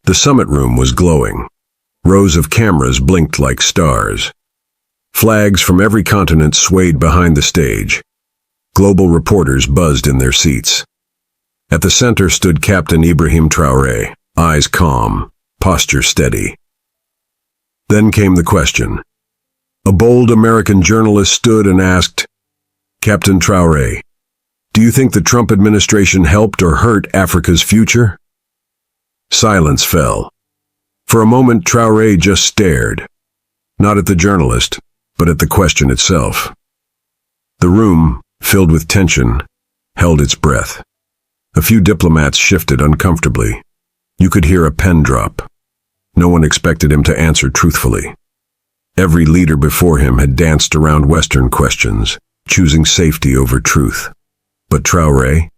The summit room was glowing. Rows of cameras blinked like stars. Flags from every continent swayed behind the stage. Global reporters buzzed in their seats. At the center stood Captain Ibrahim Traoré, eyes calm, posture steady. Then came the question. A bold American journalist stood and asked, "Captain Traoré, do you think the Trump administration helped or hurt Africa's future?" Silence fell. For a moment, Traoré just stared, not at the journalist, but at the question itself. The room, filled with tension, held its breath. A few diplomats shifted uncomfortably. You could hear a pen drop. No one expected him to answer truthfully. Every leader before him had danced around Western questions, choosing safety over truth. But Traoré?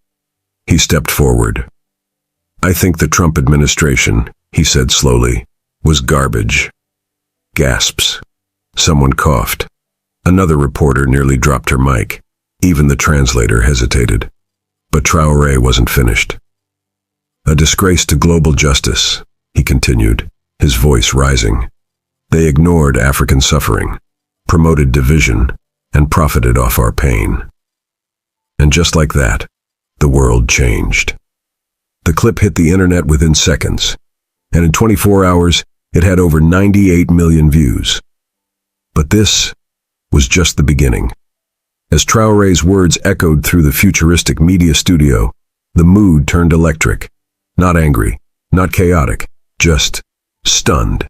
He stepped forward. "I think the Trump administration," he said slowly, "was garbage." Gasps. Someone coughed. Another reporter nearly dropped her mic. Even the translator hesitated. But Traoré wasn't finished. "A disgrace to global justice," he continued, his voice rising. "They ignored African suffering, promoted division, and profited off our pain." And just like that, the world changed. The clip hit the internet within seconds, and in 24 hours, it had over 98 million views. But this was just the beginning. As Traoré's words echoed through the futuristic media studio, the mood turned electric. Not angry, not chaotic, just stunned.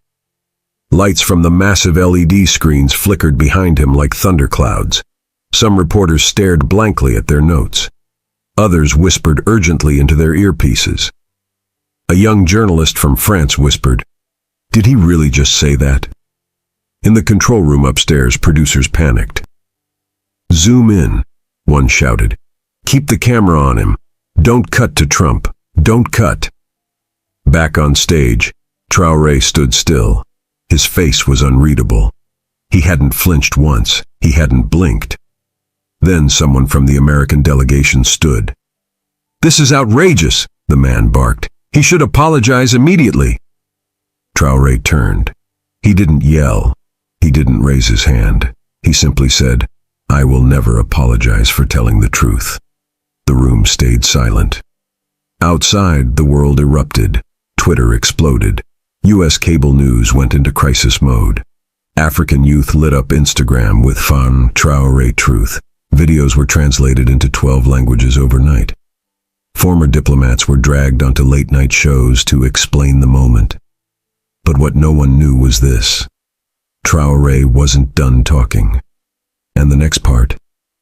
Lights from the massive LED screens flickered behind him like thunderclouds. Some reporters stared blankly at their notes. Others whispered urgently into their earpieces. A young journalist from France whispered, "Did he really just say that?" In the control room upstairs, producers panicked. "Zoom in," one shouted. "Keep the camera on him. Don't cut to Trump. Don't cut." Back on stage, Traoré stood still. His face was unreadable. He hadn't flinched once. He hadn't blinked. Then someone from the American delegation stood. "This is outrageous," the man barked. "He should apologize immediately." Traoré turned. He didn't yell. He didn't raise his hand. He simply said, "I will never apologize for telling the truth." The room stayed silent. Outside, the world erupted. Twitter exploded. U.S. cable news went into crisis mode. African youth lit up Instagram with Traoré truth. Videos were translated into 12 languages overnight. Former diplomats were dragged onto late-night shows to explain the moment. But what no one knew was this. Traoré wasn't done talking. And the next part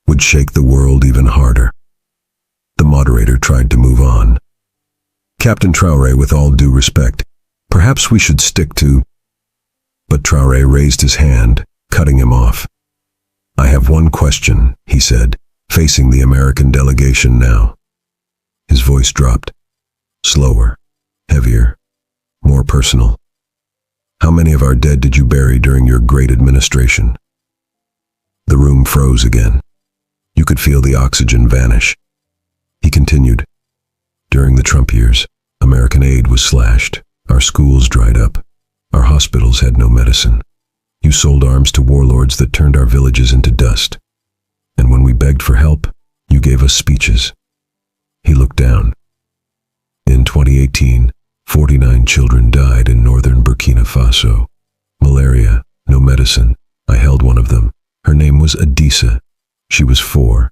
would shake the world even harder. The moderator tried to move on. "Captain Traoré, with all due respect, perhaps we should stick to..." But Traoré raised his hand, cutting him off. "I have one question," he said, facing the American delegation now. His voice dropped. Slower, heavier, more personal. "How many of our dead did you bury during your great administration?" The room froze again. You could feel the oxygen vanish. He continued, "During the Trump years, American aid was slashed. Our schools dried up. Our hospitals had no medicine. You sold arms to warlords that turned our villages into dust. And when we begged for help, you gave us speeches." He looked down. "In 2018, 49 children died in northern Burkina Faso. Malaria, no medicine. I held one of them. Her name was Adisa. She was 4.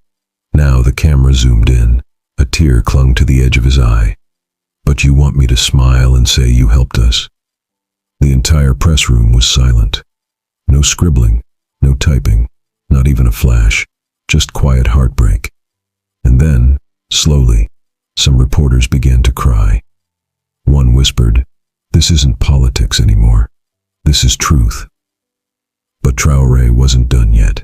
Now the camera zoomed in. A tear clung to the edge of his eye. But you want me to smile and say you helped us?" The entire press room was silent. No scribbling, no typing, not even a flash, just quiet heartbreak. And then, slowly, some reporters began to cry. One whispered, "This isn't politics anymore. This is truth." But Traoré wasn't done yet.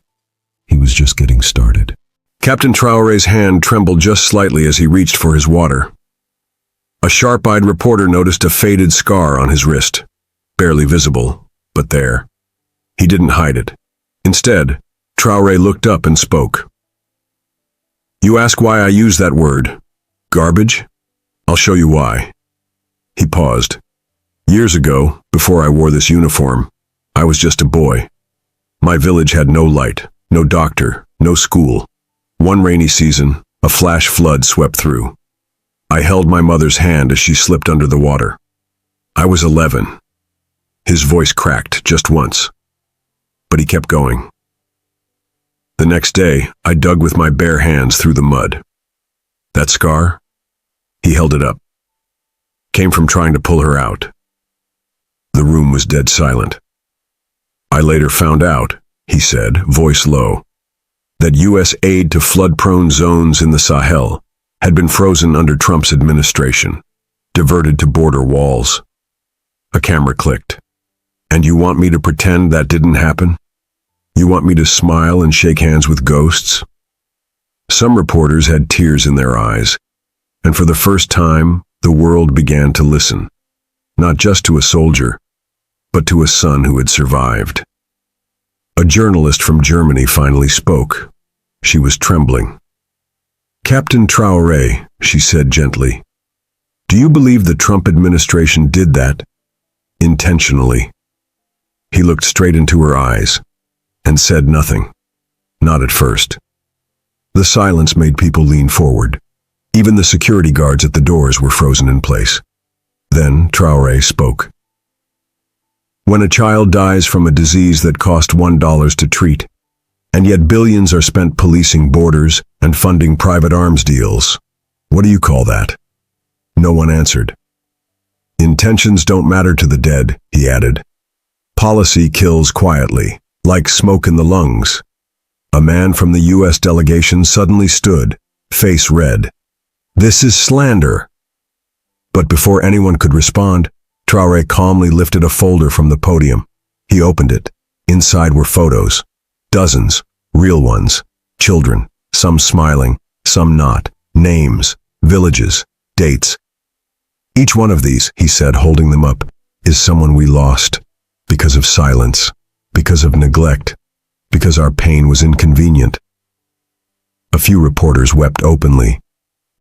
He was just getting started. Captain Traoré's hand trembled just slightly as he reached for his water. A sharp-eyed reporter noticed a faded scar on his wrist. Barely visible, but there. He didn't hide it. Instead, Traoré looked up and spoke. "You ask why I use that word. Garbage? I'll show you why." He paused. Years ago, before I wore this uniform, I was just a boy. My village had no light, no doctor, no school. One rainy season, a flash flood swept through. I held my mother's hand as she slipped under the water. I was 11. His voice cracked just once, but he kept going. The next day, I dug with my bare hands through the mud. That scar? He held it up. Came from trying to pull her out. The room was dead silent. I later found out, he said, voice low, that U.S. aid to flood-prone zones in the Sahel had been frozen under Trump's administration, diverted to border walls. A camera clicked. And you want me to pretend that didn't happen? You want me to smile and shake hands with ghosts? Some reporters had tears in their eyes, and for the first time, the world began to listen, not just to a soldier, but to a son who had survived. A journalist from Germany finally spoke. She was trembling. Captain Traoré, she said gently, do you believe the Trump administration did that? Intentionally. He looked straight into her eyes and said nothing. Not at first. The silence made people lean forward. Even the security guards at the doors were frozen in place. Then Traoré spoke. When a child dies from a disease that cost $1 to treat, and yet billions are spent policing borders and funding private arms deals, what do you call that? No one answered. Intentions don't matter to the dead, he added. Policy kills quietly, like smoke in the lungs. A man from the U.S. delegation suddenly stood, face red. This is slander. But before anyone could respond, Traoré calmly lifted a folder from the podium. He opened it. Inside were photos. Dozens, real ones. Children, some smiling, some not. Names, villages, dates. Each one of these, he said, holding them up, is someone we lost. Because of silence. Because of neglect. Because our pain was inconvenient. A few reporters wept openly.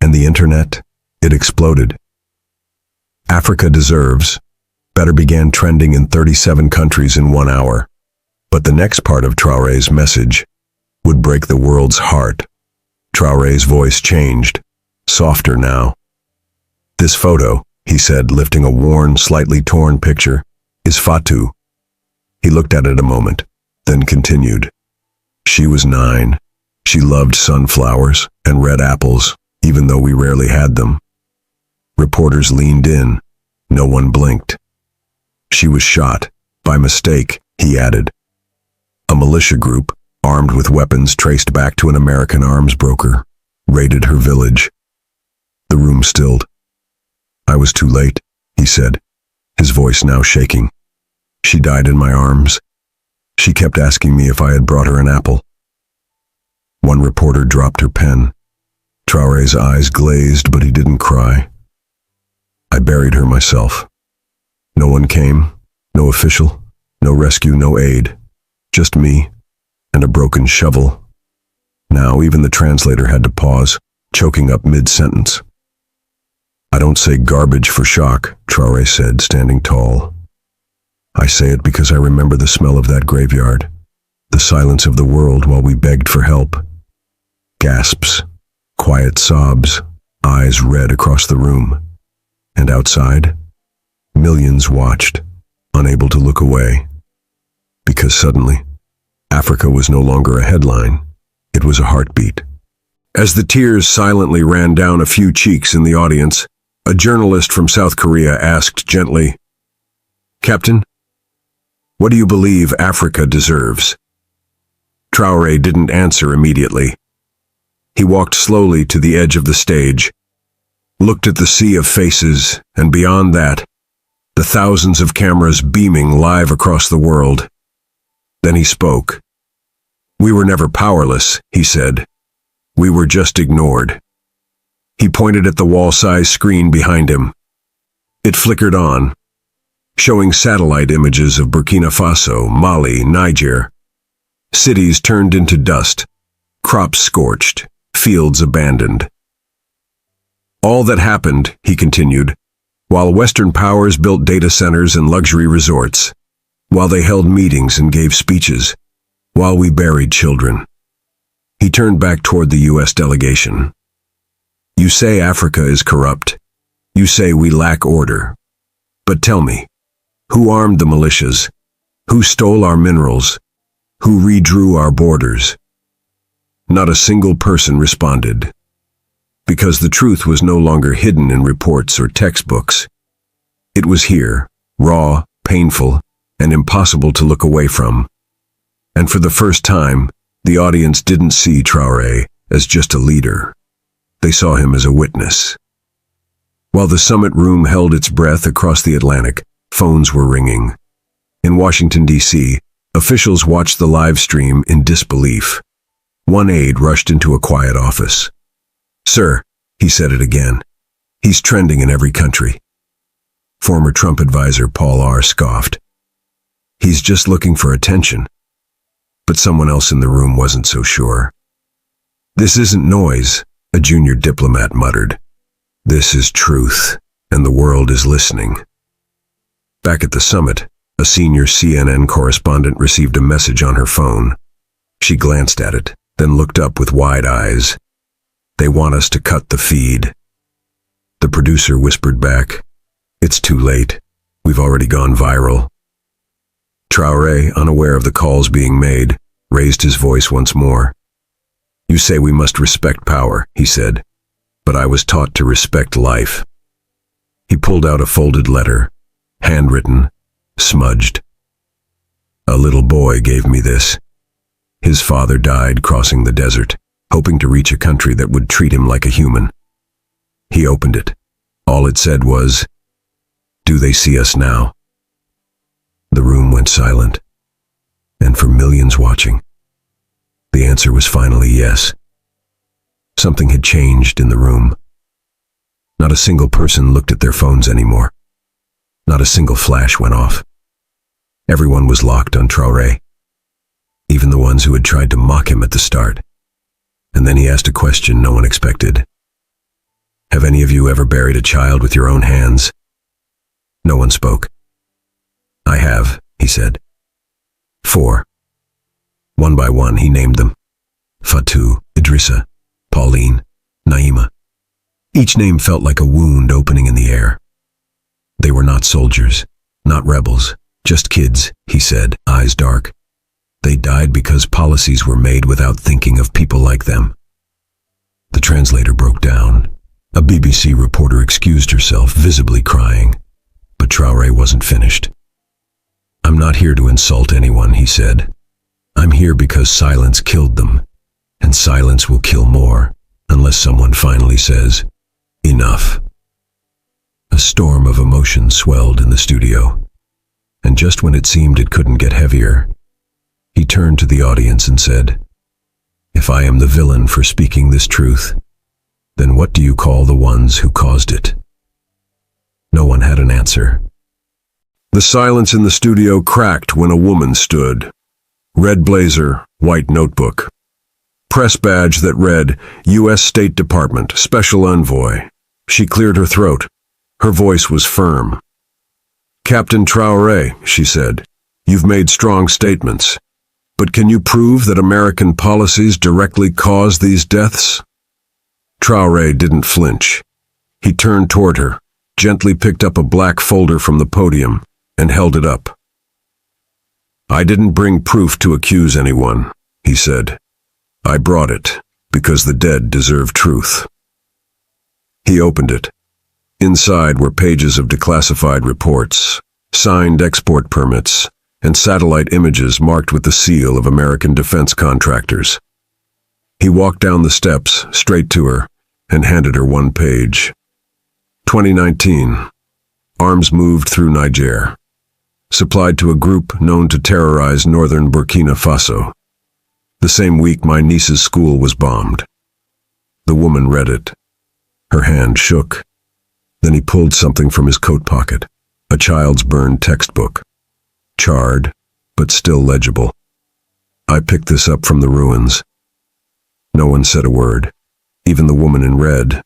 And the internet, it exploded. Africa deserves, better began trending in 37 countries in 1 hour. But the next part of Traoré's message would break the world's heart. Traoré's voice changed, softer now. This photo, he said, lifting a worn, slightly torn picture, is Fatou. He looked at it a moment, then continued. She was 9. She loved sunflowers and red apples, even though we rarely had them. Reporters leaned in. No one blinked. She was shot, by mistake, he added. A militia group, armed with weapons traced back to an American arms broker, raided her village. The room stilled. I was too late, he said, his voice now shaking. She died in my arms. She kept asking me if I had brought her an apple. One reporter dropped her pen. Traoré's eyes glazed, but he didn't cry. I buried her myself. No one came, no official, no rescue, no aid. Just me and a broken shovel. Now even the translator had to pause, choking up mid-sentence. I don't say garbage for shock, Traoré said, standing tall. I say it because I remember the smell of that graveyard, the silence of the world while we begged for help. Gasps, quiet sobs, eyes red across the room. And outside, millions watched, unable to look away. Because suddenly, Africa was no longer a headline, it was a heartbeat. As the tears silently ran down a few cheeks in the audience, a journalist from South Korea asked gently, Captain, what do you believe Africa deserves? Traoré didn't answer immediately. He walked slowly to the edge of the stage, looked at the sea of faces, and beyond that, the thousands of cameras beaming live across the world. Then he spoke. We were never powerless, he said. We were just ignored. He pointed at the wall-size screen behind him. It flickered on, showing satellite images of Burkina Faso, Mali, Niger. Cities turned into dust, crops scorched, fields abandoned. All that happened, he continued, While Western powers built data centers and luxury resorts, while they held meetings and gave speeches, while we buried children. He turned back toward the U.S. delegation. You say Africa is corrupt. You say we lack order. But tell me, who armed the militias? Who stole our minerals? Who redrew our borders? Not a single person responded. Because the truth was no longer hidden in reports or textbooks. It was here, raw, painful, and impossible to look away from. And for the first time, the audience didn't see Traoré as just a leader. They saw him as a witness. While the summit room held its breath across the Atlantic, phones were ringing. In Washington, D.C., officials watched the live stream in disbelief. One aide rushed into a quiet office. "Sir," he said it again, "he's trending in every country." Former Trump advisor Paul R. scoffed. "He's just looking for attention." But someone else in the room wasn't so sure. "This isn't noise," a junior diplomat muttered. "This is truth, and the world is listening." Back at the summit, a senior CNN correspondent received a message on her phone. She glanced at it, then looked up with wide eyes. "They want us to cut the feed." The producer whispered back, "It's too late. We've already gone viral." Traoré, unaware of the calls being made, raised his voice once more. "You say we must respect power," he said, "but I was taught to respect life." He pulled out a folded letter, handwritten, smudged. "A little boy gave me this. His father died crossing the desert, hoping to reach a country that would treat him like a human. He opened it. All it said was, 'Do they see us now?'" The room went silent, and for millions watching, the answer was finally yes. Something had changed in the room. Not a single person looked at their phones anymore. Not a single flash went off. Everyone was locked on Traoré, even the ones who had tried to mock him at the start. And then he asked a question no one expected. "Have any of you ever buried a child with your own hands?" No one spoke. "I have," he said. 4. One by one, he named them. Fatou, Idrissa, Pauline, Naima. Each name felt like a wound opening in the air. They were not soldiers, not rebels, just kids, he said, eyes dark. They died because policies were made without thinking of people like them. The translator broke down. A BBC reporter excused herself, visibly crying. But Traoré wasn't finished. "I'm not here to insult anyone," he said. "I'm here because silence killed them, and silence will kill more, unless someone finally says, 'Enough.'" A storm of emotion swelled in the studio, and just when it seemed it couldn't get heavier, he turned to the audience and said, "If I am the villain for speaking this truth, then what do you call the ones who caused it?" No one had an answer. The silence in the studio cracked when a woman stood. Red blazer, white notebook. Press badge that read, U.S. State Department, Special Envoy. She cleared her throat. Her voice was firm. "Captain Traoré," she said, "you've made strong statements. But can you prove that American policies directly caused these deaths?" Traoré didn't flinch. He turned toward her, gently picked up a black folder from the podium, and held it up. "I didn't bring proof to accuse anyone," he said. "I brought it because the dead deserve truth." He opened it. Inside were pages of declassified reports, signed export permits, and satellite images marked with the seal of American defense contractors. He walked down the steps, straight to her, and handed her one page. 2019. Arms moved through Niger. Supplied to a group known to terrorize northern Burkina Faso. The same week my niece's school was bombed. The woman read it. Her hand shook. Then he pulled something from his coat pocket, a child's burned textbook. Charred, but still legible. "I picked this up from the ruins." No one said a word. Even the woman in red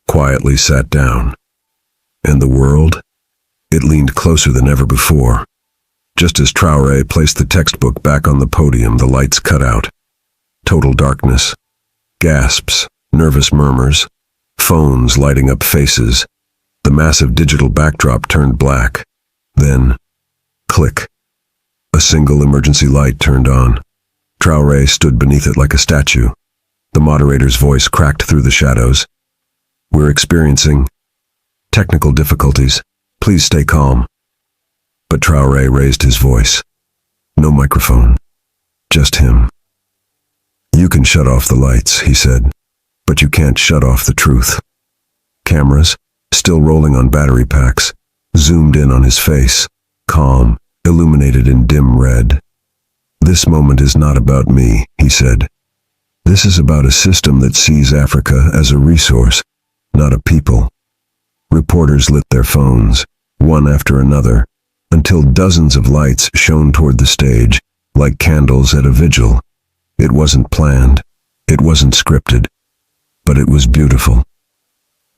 quietly sat down. And the world? It leaned closer than ever before. Just as Traoré placed the textbook back on the podium, the lights cut out. Total darkness. Gasps, nervous murmurs, phones lighting up faces. The massive digital backdrop turned black. Then, click. A single emergency light turned on. Traoré stood beneath it like a statue. The moderator's voice cracked through the shadows. "We're experiencing technical difficulties. Please stay calm." But Traoré raised his voice. No microphone. Just him. "You can shut off the lights," he said, "but you can't shut off the truth." Cameras, still rolling on battery packs, zoomed in on his face, calm, illuminated in dim red. "This moment is not about me," he said. "This is about a system that sees Africa as a resource, not a people." Reporters lit their phones, one after another, until dozens of lights shone toward the stage, like candles at a vigil. It wasn't planned, it wasn't scripted, but it was beautiful.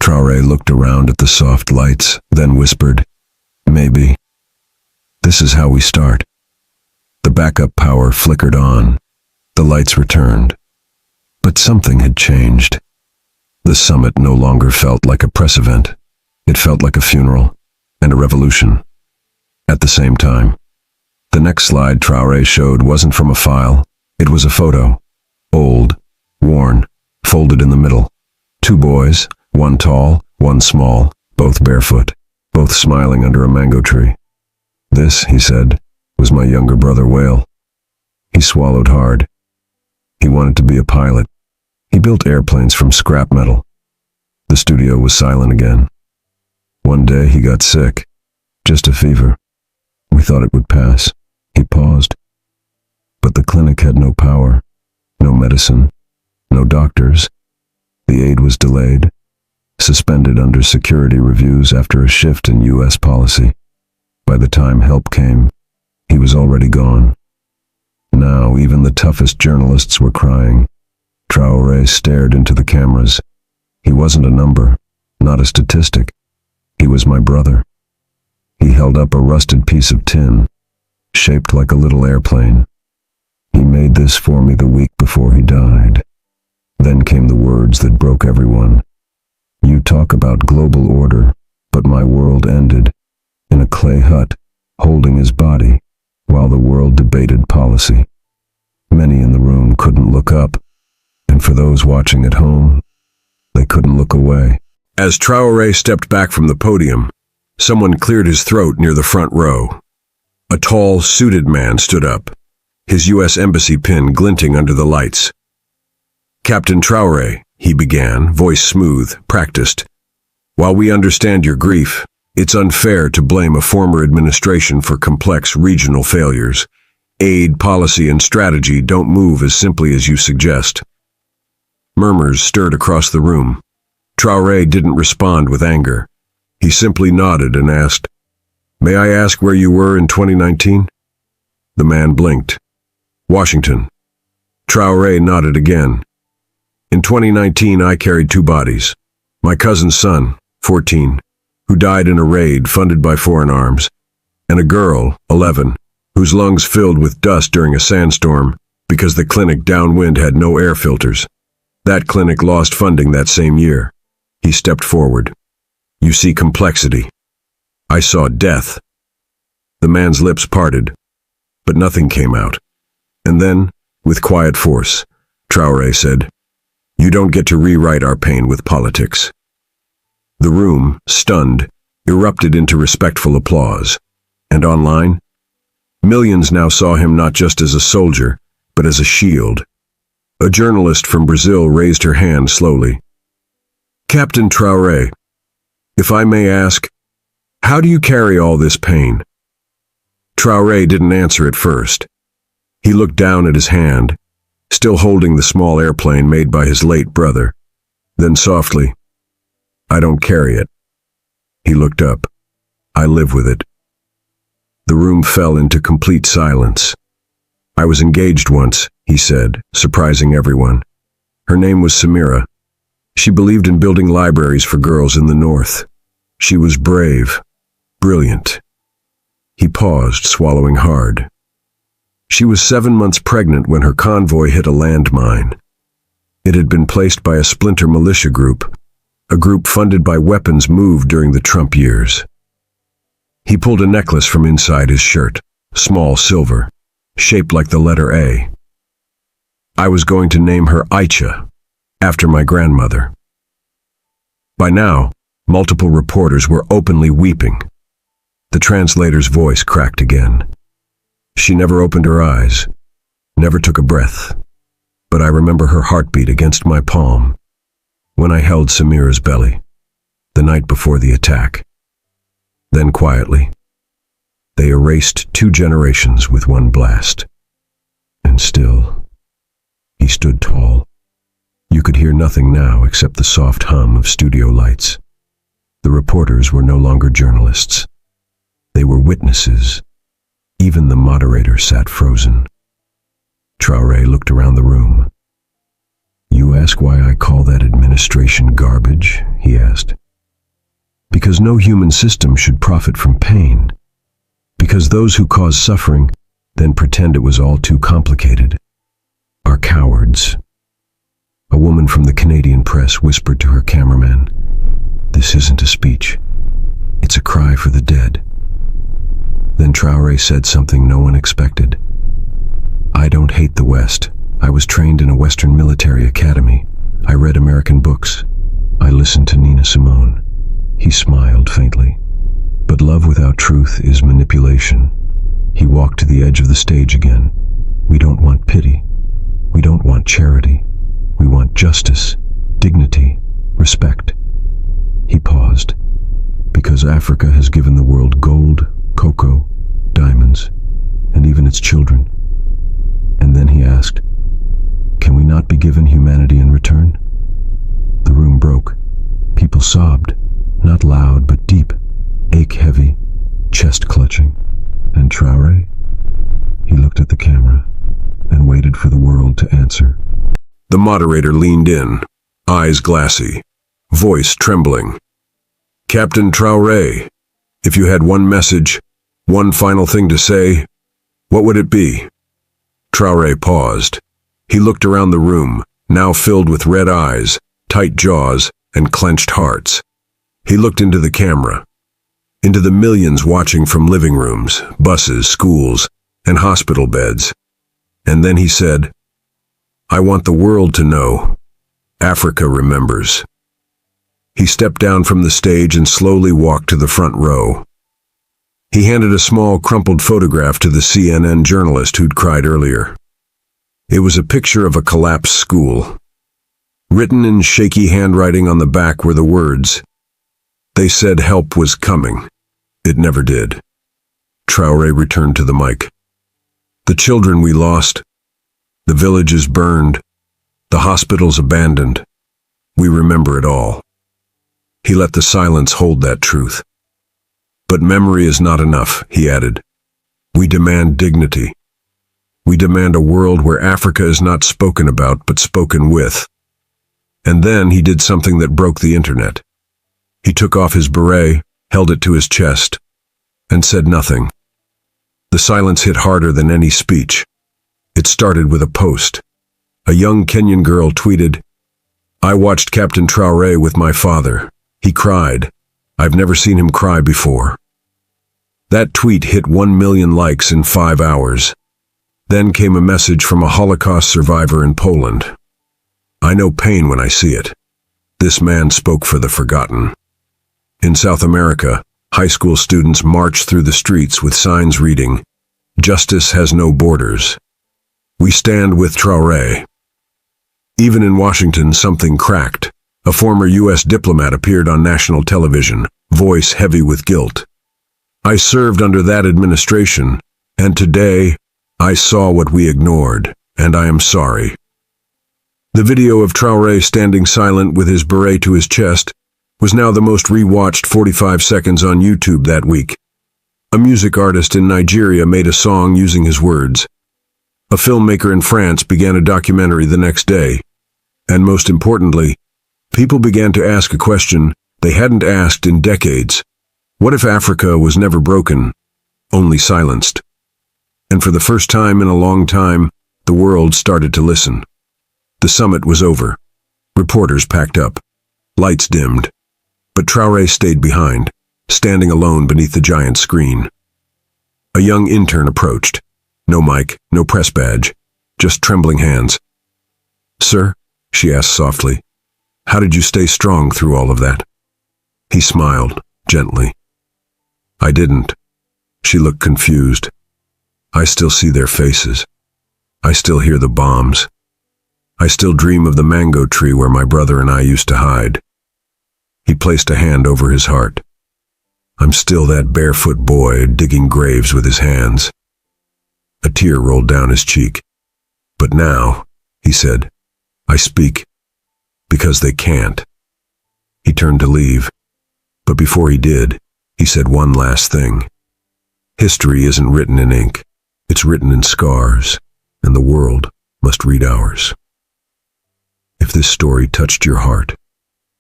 Traoré looked around at the soft lights, then whispered, "Maybe. This is how we start." The backup power flickered on. The lights returned. But something had changed. The summit no longer felt like a press event. It felt like a funeral and a revolution. At the same time, the next slide Traoré showed wasn't from a file. It was a photo. Old, worn, folded in the middle. Two boys, one tall, one small, both barefoot, both smiling under a mango tree. "This," he said, "was my younger brother Whale." He swallowed hard. He wanted to be a pilot. He built airplanes from scrap metal. The studio was silent again. One day he got sick. Just a fever. We thought it would pass. He paused. But the clinic had no power, no medicine, no doctors. The aid was delayed, suspended under security reviews after a shift in U.S. policy. By the time help came, he was already gone. Now even the toughest journalists were crying. Traoré stared into the cameras. He wasn't a number, not a statistic. He was my brother. He held up a rusted piece of tin, shaped like a little airplane. "He made this for me the week before he died." Then came the words that broke everyone. "You talk about global order, but my world ended in a clay hut, holding his body, while the world debated policy." Many in the room couldn't look up, and for those watching at home, they couldn't look away. As Traoré stepped back from the podium, someone cleared his throat near the front row. A tall, suited man stood up, his U.S. Embassy pin glinting under the lights. "Captain Traoré," he began, voice smooth, practiced. "While we understand your grief, it's unfair to blame a former administration for complex regional failures. Aid, policy, and strategy don't move as simply as you suggest." Murmurs stirred across the room. Traoré didn't respond with anger. He simply nodded and asked, "May I ask where you were in 2019? The man blinked. "Washington." Traoré nodded again. "In 2019, I carried two bodies. My cousin's son, 14, who died in a raid funded by foreign arms, and a girl, 11, whose lungs filled with dust during a sandstorm because the clinic downwind had no air filters. That clinic lost funding that same year." He stepped forward. "You see complexity. I saw death." The man's lips parted, but nothing came out. And then, with quiet force, Traoré said, "You don't get to rewrite our pain with politics." The room, stunned, erupted into respectful applause. And online, millions now saw him not just as a soldier, but as a shield. A journalist from Brazil raised her hand slowly. "Captain Traoré, if I may ask, how do you carry all this pain?" Traoré didn't answer at first. He looked down at his hand, still holding the small airplane made by his late brother. Then softly, "I don't carry it." He looked up. "I live with it." The room fell into complete silence. "I was engaged once," he said, surprising everyone. "Her name was Samira. She believed in building libraries for girls in the north. She was brave, brilliant. He paused, swallowing hard. She was 7 months pregnant when her convoy hit a landmine. It had been placed by a splinter militia group, a group funded by weapons moved during the Trump years. He pulled a necklace from inside his shirt, small silver, shaped like the letter A. I was going to name her Aicha, after my grandmother. By now, multiple reporters were openly weeping. The translator's voice cracked again. She never opened her eyes, never took a breath, but I remember her heartbeat against my palm when I held Samira's belly, the night before the attack. Then quietly, they erased 2 generations with one blast. And still, he stood tall. You could hear nothing now except the soft hum of studio lights. The reporters were no longer journalists. They were witnesses. Even the moderator sat frozen. Traoré looked around the room. You ask why I call that administration garbage? He asked. Because no human system should profit from pain. Because those who cause suffering then pretend it was all too complicated are cowards. A woman from the Canadian press whispered to her cameraman, "This isn't a speech. It's a cry for the dead." Then Traoré said something no one expected. I don't hate the West. I was trained in a Western military academy. I read American books. I listened to Nina Simone. He smiled faintly. But love without truth is manipulation. He walked to the edge of the stage again. We don't want pity. We don't want charity. We want justice, dignity, respect. He paused. Because Africa has given the world gold, cocoa, diamonds, and even its children. And then he asked, can we not be given humanity in return? The room broke. People sobbed, not loud but deep, ache-heavy, chest-clutching. And Traoré? He looked at the camera and waited for the world to answer. The moderator leaned in, eyes glassy, voice trembling. Captain Traoré, if you had one message, one final thing to say, what would it be? Traoré paused. He looked around the room, now filled with red eyes, tight jaws, and clenched hearts. He looked into the camera, into the millions watching from living rooms, buses, schools, and hospital beds. And then he said, I want the world to know. Africa remembers. He stepped down from the stage and slowly walked to the front row. He handed a small, crumpled photograph to the CNN journalist who'd cried earlier. It was a picture of a collapsed school. Written in shaky handwriting on the back were the words, they said help was coming. It never did. Traoré returned to the mic. The children we lost, the villages burned, the hospitals abandoned. We remember it all. He let the silence hold that truth. But memory is not enough, he added. We demand dignity. We demand a world where Africa is not spoken about but spoken with. And then he did something that broke the internet. He took off his beret, held it to his chest, and said nothing. The silence hit harder than any speech. It started with a post. A young Kenyan girl tweeted, I watched Captain Traoré with my father. He cried. I've never seen him cry before. That tweet hit 1 million likes in 5 hours. Then came a message from a Holocaust survivor in Poland. I know pain when I see it. This man spoke for the forgotten. In South America, high school students marched through the streets with signs reading, Justice has no borders. We stand with Traoré. Even in Washington, something cracked. A former U.S. diplomat appeared on national television, voice heavy with guilt. I served under that administration, and today, I saw what we ignored, and I am sorry. The video of Traoré standing silent with his beret to his chest was now the most re-watched 45 seconds on YouTube that week. A music artist in Nigeria made a song using his words. A filmmaker in France began a documentary the next day. And most importantly, people began to ask a question They hadn't asked in decades. What if Africa was never broken, only silenced? And for the first time in a long time, the world started to listen. The summit was over. Reporters packed up. Lights dimmed. But Traoré stayed behind, standing alone beneath the giant screen. A young intern approached. No mic, no press badge, just trembling hands. "Sir," she asked softly, "how did you stay strong through all of that?" He smiled, gently. "I didn't." She looked confused. "I still see their faces. I still hear the bombs. I still dream of the mango tree where my brother and I used to hide." He placed a hand over his heart. "I'm still that barefoot boy digging graves with his hands." A tear rolled down his cheek. "But now," he said, "I speak because they can't." He turned to leave, but before he did, he said one last thing. "History isn't written in ink. It's written in scars, and the world must read ours." If this story touched your heart,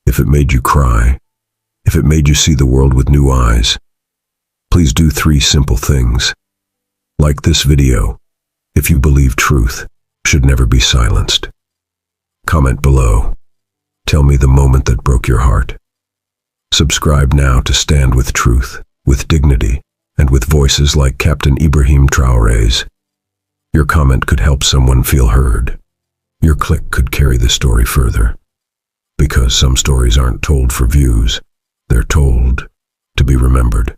if it made you cry, if it made you see the world with new eyes, please do 3 simple things. Like this video, if you believe truth should never be silenced. Comment below. Tell me the moment that broke your heart. Subscribe now to stand with truth, with dignity, and with voices like Captain Ibrahim Traoré's. Your comment could help someone feel heard. Your click could carry the story further. Because some stories aren't told for views, they're told to be remembered.